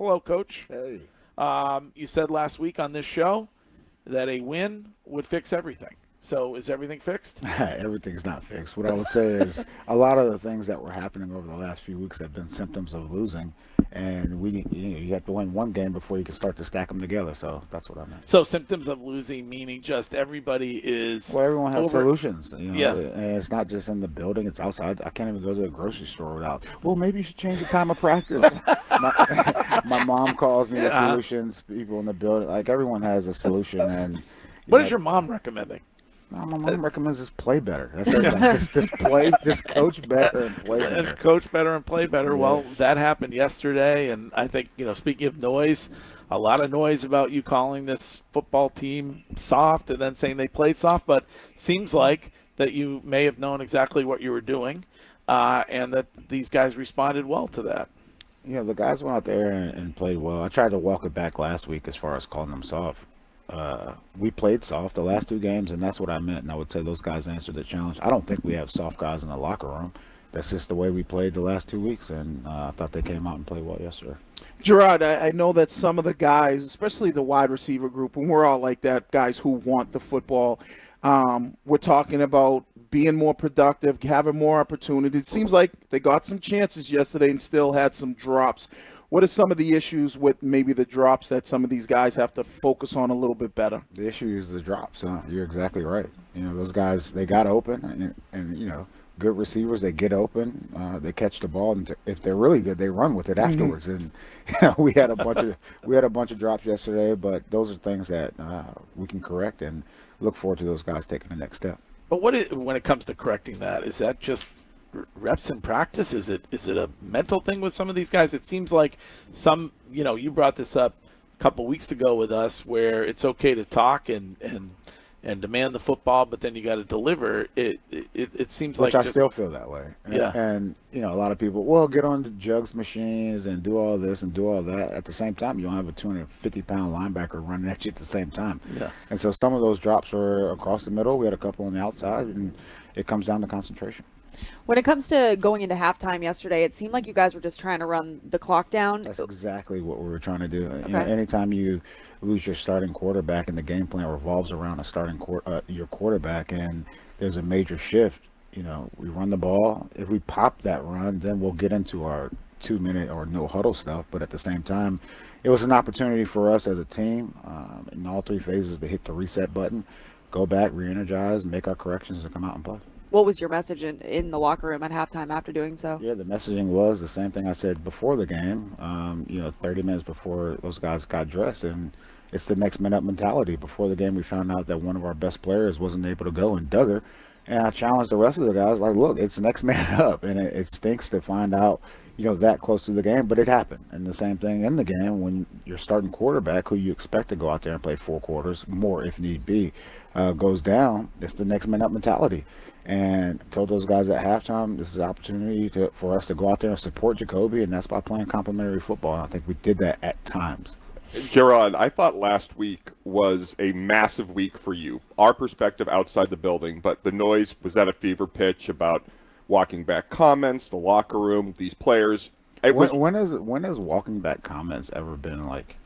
Hello, Coach. Hey. You said last week on this show that a win would fix everything. So is everything fixed? Everything's not fixed. What I would say is a lot of the things that were happening over the last few weeks have been symptoms of losing, and you have to win one game before you can start to stack them together. So that's what I meant. So symptoms of losing, meaning just everybody is Well, everyone has solutions. Yeah. And it's not just in the building; it's outside. I can't even go to a grocery store without. Well, maybe you should change the time of practice. my mom calls me with solutions. People in the building, like everyone has a solution. And what is your mom recommending? My mom recommends just play better. That's everything. just coach better and play better. Coach better and play better. Yeah. Well, that happened yesterday, and I think, speaking of noise, a lot of noise about you calling this football team soft and then saying they played soft, but seems like that you may have known exactly what you were doing, and that these guys responded well to that. The guys went out there and played well. I tried to walk it back last week as far as calling them soft. We played soft the last two games, and that's what I meant. And I would say those guys answered the challenge. I don't think we have soft guys in the locker room. That's just the way we played the last 2 weeks, and I thought they came out and played well yesterday. Jerod, I know that some of the guys, especially the wide receiver group, and we're all like that, guys who want the football, we're talking about being more productive, having more opportunities. It seems like they got some chances yesterday and still had some drops. What are some of the issues with maybe the drops that some of these guys have to focus on a little bit better? The issue is the drops. You're exactly right. Those guys, they got open, and good receivers, they get open, they catch the ball, and if they're really good, they run with it afterwards. Mm-hmm. And we had a bunch of drops yesterday, but those are things that we can correct and look forward to those guys taking the next step. But when it comes to correcting that, is that just reps in practice? Is it a mental thing with some of these guys? It seems like some, you brought this up a couple weeks ago with us, where it's okay to talk and demand the football, but then you got to deliver. It seems like I still feel that way. Yeah. And a lot of people, get on the jugs machines and do all this and do all that. At the same time, you don't have a 250-pound linebacker running at you at the same time. Yeah. And so some of those drops were across the middle. We had a couple on the outside, and it comes down to concentration. When it comes to going into halftime yesterday, it seemed like you guys were just trying to run the clock down. That's exactly what we were trying to do. Okay. Anytime you lose your starting quarterback and the game plan revolves around your quarterback, and there's a major shift, we run the ball. If we pop that run, then we'll get into our 2-minute or no huddle stuff. But at the same time, it was an opportunity for us as a team in all three phases to hit the reset button, go back, re-energize, make our corrections, and come out and play. What was your message in the locker room at halftime after doing so? Yeah, the messaging was the same thing I said before the game, 30 minutes before those guys got dressed. And it's the next man up mentality. Before the game, we found out that one of our best players wasn't able to go, and Duggar. And I challenged the rest of the guys, like, look, it's next man up. And it stinks to find out, that close to the game, but it happened. And the same thing in the game when your starting quarterback, who you expect to go out there and play 4 quarters, more if need be, goes down. It's the next man up mentality. And I told those guys at halftime, this is an opportunity for us to go out there and support Jacoby, and that's by playing complimentary football. And I think we did that at times. Jerod, I thought last week was a massive week for you. Our perspective outside the building, but the noise was at a fever pitch about walking back comments, the locker room, these players. When has walking back comments ever been like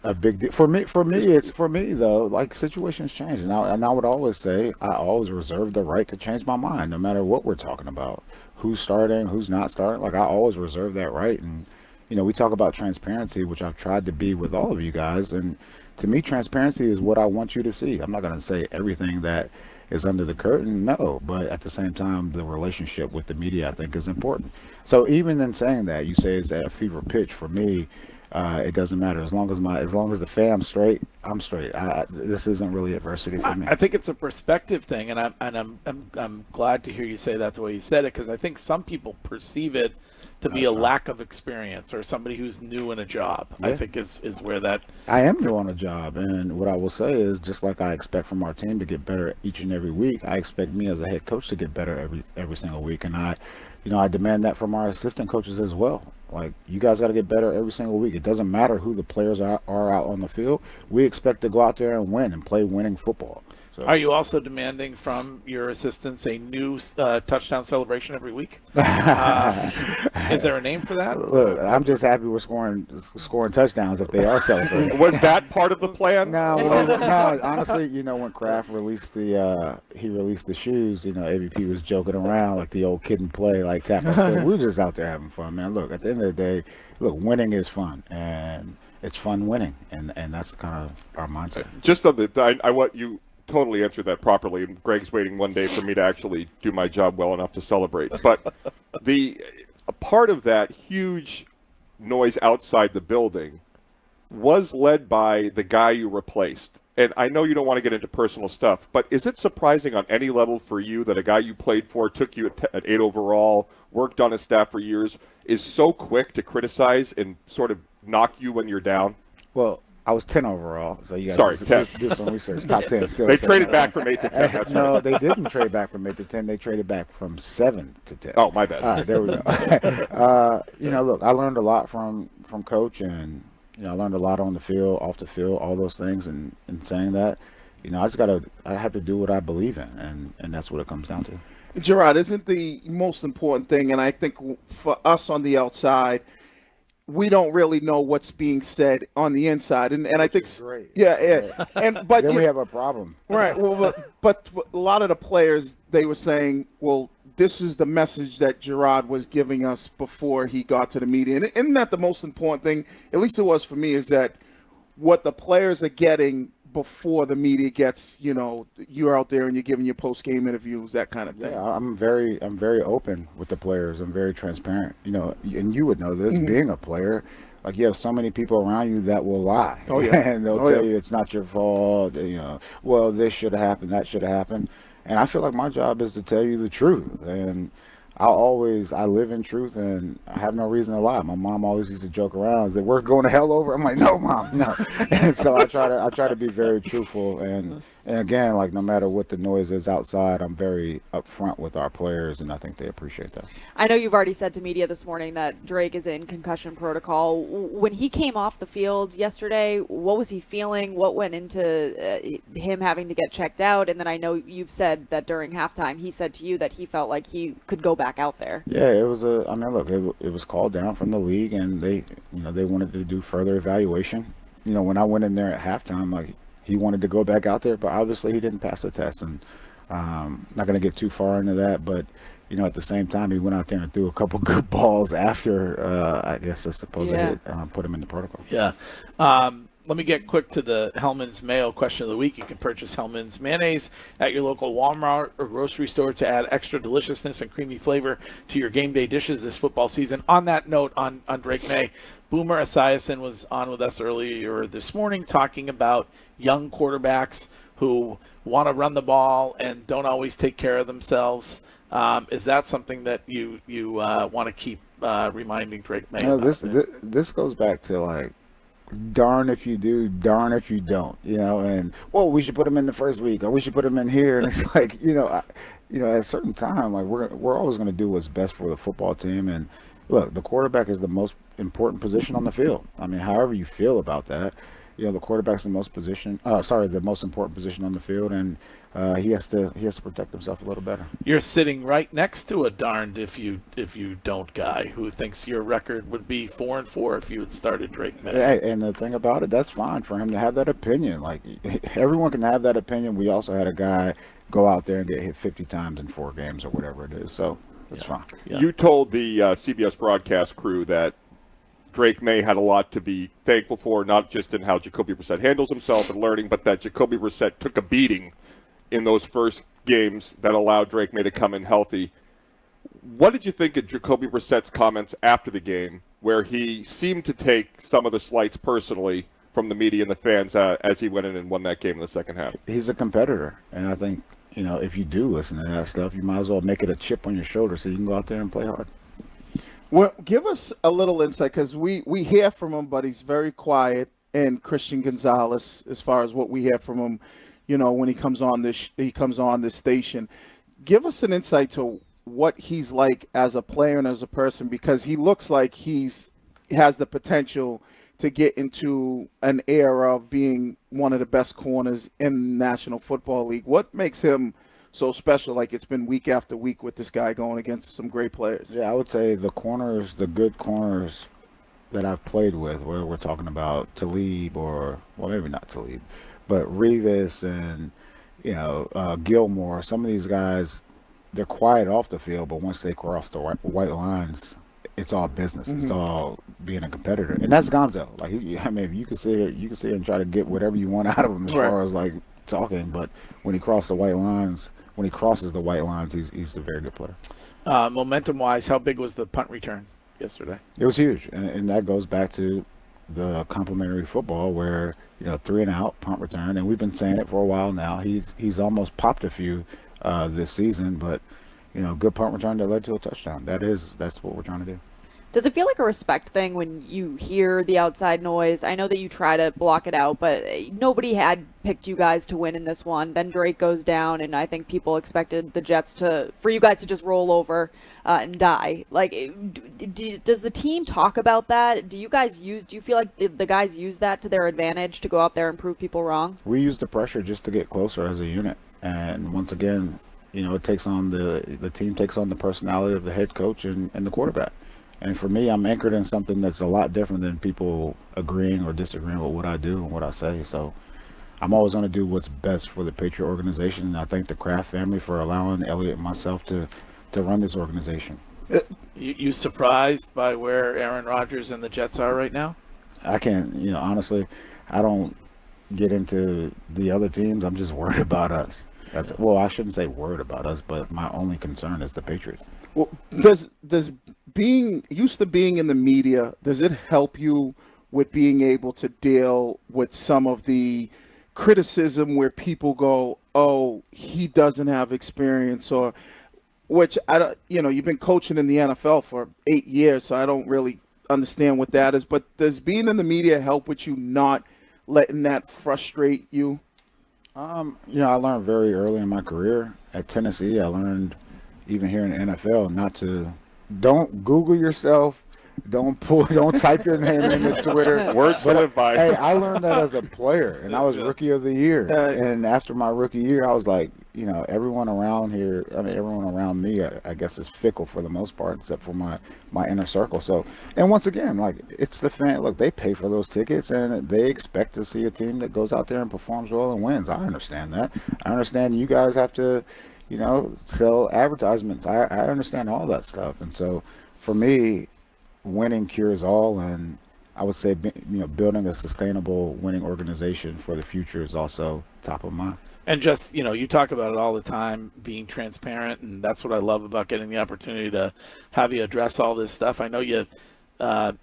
a big deal? For me though, like, situations change, and I would always say I always reserve the right to change my mind, no matter what we're talking about, who's starting, who's not starting. Like, I always reserve that right. And we talk about transparency, which I've tried to be with all of you guys, and to me, transparency is what I want you to see. I'm not going to say everything that is under the curtain, no, but at the same time, the relationship with the media, I think, is important. So even in saying that, you say it's at a fever pitch. For me, it doesn't matter. As long as the fam's straight, I'm straight. This isn't really adversity for me. I think it's a perspective thing, and I'm glad to hear you say that the way you said it, because I think some people perceive it to be a lack of experience or somebody who's new in a job. Yeah. I think is where that. I am new on a job, and what I will say is, just like I expect from our team to get better each and every week, I expect me as a head coach to get better every single week, and I demand that from our assistant coaches as well. Like, you guys got to get better every single week. It doesn't matter who the players are out on the field. We expect to go out there and win and play winning football. So. Are you also demanding from your assistants a new touchdown celebration every week? Is there a name for that? Look, I'm just happy we're scoring touchdowns if they are celebrating. Was that part of the plan? No. Honestly, when Kraft released the shoes, AVP was joking around like the old kid and play, like tap. We were just out there having fun, man. Look, at the end of the day, winning is fun, and it's fun winning, and that's kind of our mindset. Just on I want you totally answered that properly, and Greg's waiting one day for me to actually do my job well enough to celebrate. But a part of that huge noise outside the building was led by the guy you replaced. And I know you don't want to get into personal stuff, but is it surprising on any level for you that a guy you played for, took you at 8 overall, worked on his staff for years, is so quick to criticize and sort of knock you when you're down? Well, I was 10 overall, so you got to do some research. Top 10. Still they traded back from 8 to 10. That's no, right. They didn't trade back from 8 to 10. They traded back from 7 to 10. Oh, my bad. All right, there we go. Look, I learned a lot from Coach, and I learned a lot on the field, off the field, all those things. And saying that, I have to do what I believe in, and that's what it comes down to. Jerod, isn't the most important thing, and I think for us on the outside, we don't really know what's being said on the inside, and I think great. Yeah, but then we have a problem, right? Well, but a lot of the players, they were saying, well, this is the message that Jerod was giving us before he got to the media, and isn't that the most important thing? At least it was for me, is that what the players are getting before the media gets, you're out there and you're giving your post-game interviews, that kind of thing. Yeah, I'm very open with the players. I'm very transparent, and you would know this, being a player, like you have so many people around you that will lie. Oh, yeah. And they'll tell you it's not your fault, well, this should have happened, that should have happened. And I feel like my job is to tell you the truth. And I live in truth, and I have no reason to lie. My mom always used to joke around, is it worth going to hell over? I'm like, no, Mom, no. And so I try to be very truthful, and again, like, no matter what the noise is outside, I'm very upfront with our players, and I think they appreciate that. I know you've already said to media this morning that Drake is in concussion protocol. When he came off the field yesterday, what was he feeling? What went into him having to get checked out? And then I know you've said that during halftime, he said to you that he felt like he could go back out there. Yeah, it was it was called down from the league, and they wanted to do further evaluation. When I went in there at halftime, like, he wanted to go back out there, but obviously he didn't pass the test, and not going to get too far into that, but at the same time, he went out there and threw a couple good balls after, I guess, I suppose they put him in the protocol. Yeah. Let me get quick to the Hellman's Mayo question of the week. You can purchase Hellman's mayonnaise at your local Walmart or grocery store to add extra deliciousness and creamy flavor to your game day dishes this football season. On that note, on Drake Maye, Boomer Esiason was on with us earlier this morning talking about young quarterbacks who want to run the ball and don't always take care of themselves. Is that something that you want to keep reminding Drake Maye about? This goes back to, like, darn if you do, darn if you don't, and we should put him in the first week, or we should put him in here, and it's like, at a certain time, like, we're always going to do what's best for the football team. And look, the quarterback is the most important position on the field. I mean, however you feel about that, the quarterback's the most important position on the field, and he has to protect himself a little better. You're sitting right next to a darned if you don't guy who thinks your record would be 4-4 if you had started Drake Maye. And the thing about it, that's fine for him to have that opinion. Like, everyone can have that opinion. We also had a guy go out there and get hit 50 times in 4 games or whatever it is, so it's fine. Yeah. You told the CBS broadcast crew that Drake Maye had a lot to be thankful for, not just in how Jacoby Brissett handles himself and learning, but that Jacoby Brissett took a beating in those first games that allowed Drake Maye to come in healthy. What did you think of Jacoby Brissett's comments after the game, where he seemed to take some of the slights personally from the media and the fans as he went in and won that game in the second half? He's a competitor, and I think, if you do listen to that stuff, you might as well make it a chip on your shoulder so you can go out there and play hard. Well, give us a little insight, because we hear from him, but he's very quiet. And Christian Gonzalez, as far as what we hear from him, when he comes on this station. Give us an insight to what he's like as a player and as a person, because he looks like he has the potential to get into an era of being one of the best corners in the National Football League? What makes him so special? Like, it's been week after week with this guy going against some great players. Yeah, I would say the good corners that I've played with, where we're talking about Talib or, well, maybe not Talib, but Revis and, Gilmore, some of these guys, they're quiet off the field, but once they cross the white lines, it's all business. It's all being a competitor, and that's Gonzo. Like, you can sit here and try to get whatever you want out of him as far as like talking, but when he crosses the white lines, he's a very good player. Momentum-wise, how big was the punt return yesterday? It was huge, and that goes back to the complementary football where 3 and out punt return, and we've been saying it for a while now. He's almost popped a few this season, but good punt return that led to a touchdown. That's what we're trying to do. Does it feel like a respect thing when you hear the outside noise? I know that you try to block it out, but nobody had picked you guys to win in this one. Then Drake goes down, and I think people expected the Jets for you guys to just roll over and die. Like, does the team talk about that? Do you feel like the guys use that to their advantage to go out there and prove people wrong? We use the pressure just to get closer as a unit, and once again, it takes on the team takes on the personality of the head coach and the quarterback. And for me, I'm anchored in something that's a lot different than people agreeing or disagreeing with what I do and what I say. So I'm always going to do what's best for the Patriot organization. And I thank the Kraft family for allowing Elliot and myself to run this organization. You surprised by where Aaron Rodgers and the Jets are right now? I can't, honestly, I don't get into the other teams. I'm just worried about us. I shouldn't say worried about us, but my only concern is the Patriots. Well, does being used to being in the media, does it help you with being able to deal with some of the criticism where people go, "Oh, he doesn't have experience," or which I don't, you've been coaching in the NFL for 8 years, so I don't really understand what that is. But does being in the media help with you not letting that frustrate you? I learned very early in my career at Tennessee. I learned even here in the NFL don't Google yourself, don't type your name into Twitter. Words to live by. Hey, I learned that as a player, and I was Rookie of the Year. And after my rookie year, I was like, everyone around me, I guess, is fickle for the most part, except for my inner circle. So, and once again, like, it's the fan. Look, they pay for those tickets, and they expect to see a team that goes out there and performs well and wins. I understand that. I understand you guys have to, sell advertisements. I understand all that stuff. And so for me, winning cures all. And I would say, building a sustainable winning organization for the future is also top of mind. And just, you talk about it all the time, being transparent. And that's what I love about getting the opportunity to have you address all this stuff. I know you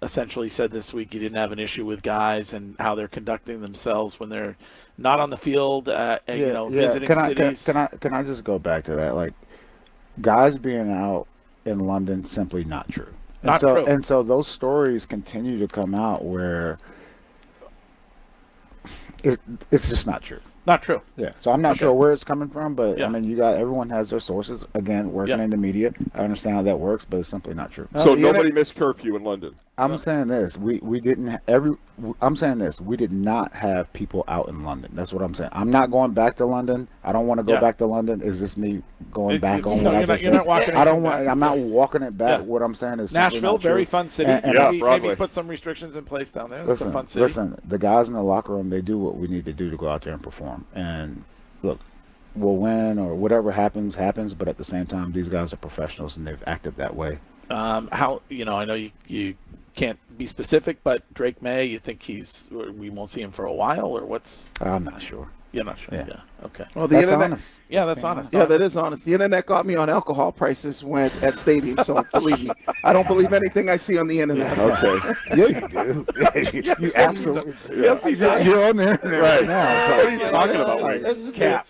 essentially said this week you didn't have an issue with guys and how they're conducting themselves when they're not on the field, visiting cities. Can I just go back to that? Like, guys being out in London, simply not true. True. And so those stories continue to come out where it's just not true. Not true. Yeah, so I'm not sure where it's coming from, but Yeah. I mean, everyone has their sources. Again, working in the media, I understand how that works, but it's simply not true. So nobody missed curfew in London. I'm saying this: we didn't. I'm saying this: we did not have people out in London. That's what I'm saying. I'm not going back to London. I don't want to go back to London. Is this me going back on what I just said? I'm not walking it back. Yeah. What I'm saying is Nashville, very fun city. Maybe put some restrictions in place down there. That's a fun city. Listen, the guys in the locker room, they do what we need to do to go out there and perform. And look, we'll win or whatever happens. But at the same time, these guys are professionals and they've acted that way. How I know you can't be specific, but Drake Maye, you think we won't see him for a while, or what's? I'm not sure. You're not sure. Yeah. Okay. Well, That's honest. Yeah, that's honest. Yeah, that is honest. The internet got me on alcohol prices when at stadiums, so believe me, I don't believe anything I see on the internet. Okay. Yeah, you do. You absolutely do. Yes, he does. You're on the internet right now. So What are you talking about, Mike? This is Cap.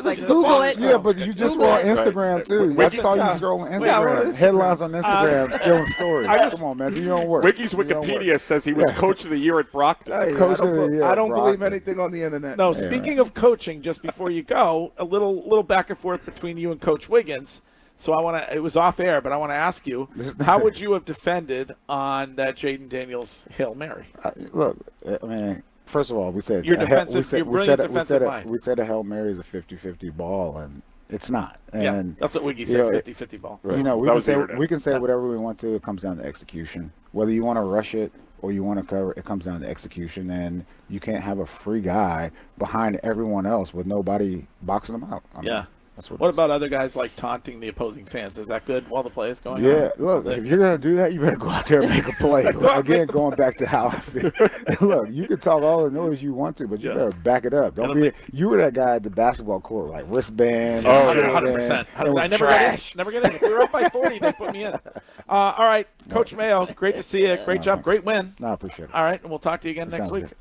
Like, Google it. Yeah, but you just were on Instagram too. I saw you scrolling Instagram. Headlines on Instagram, stealing stories. Come on, man, do your own work. Wiki's Do your own work. Wikipedia says he was Coach of the Year at Brockton. Hey, Coach of the Year, I don't believe Brockton. anything on the internet. No, speaking of coaching, just before you go, a little back and forth between you and Coach Wiggins. So it was off air, but I want to ask you, how would you have defended on that Jaden Daniels Hail Mary? Look, I mean, first of all, we said Your defensive, your brilliant defensive mind. We said a Hail Mary is a 50-50 ball, and it's not. And, yeah, that's what Wiggy said, 50-50 ball. Right. We can say whatever we want to. It comes down to execution. Whether you want to rush it or you want to cover, it comes down to execution. And you can't have a free guy behind everyone else with nobody boxing them out. I mean, that's what about other guys like taunting the opposing fans? Is that good while the play is going on? Yeah, look, if you're going to do that, you better go out there and make a play. Again, going back to how I feel. Look, you can talk all the noise you want to, but you better back it up. You were that guy at the basketball court, like wristbands. 100%. I never get in. If we were up by 40, they put me in. All right, Coach Mayo, great to see you. Great job. Great win. No, I appreciate it. All right, and we'll talk to you again next week. Good.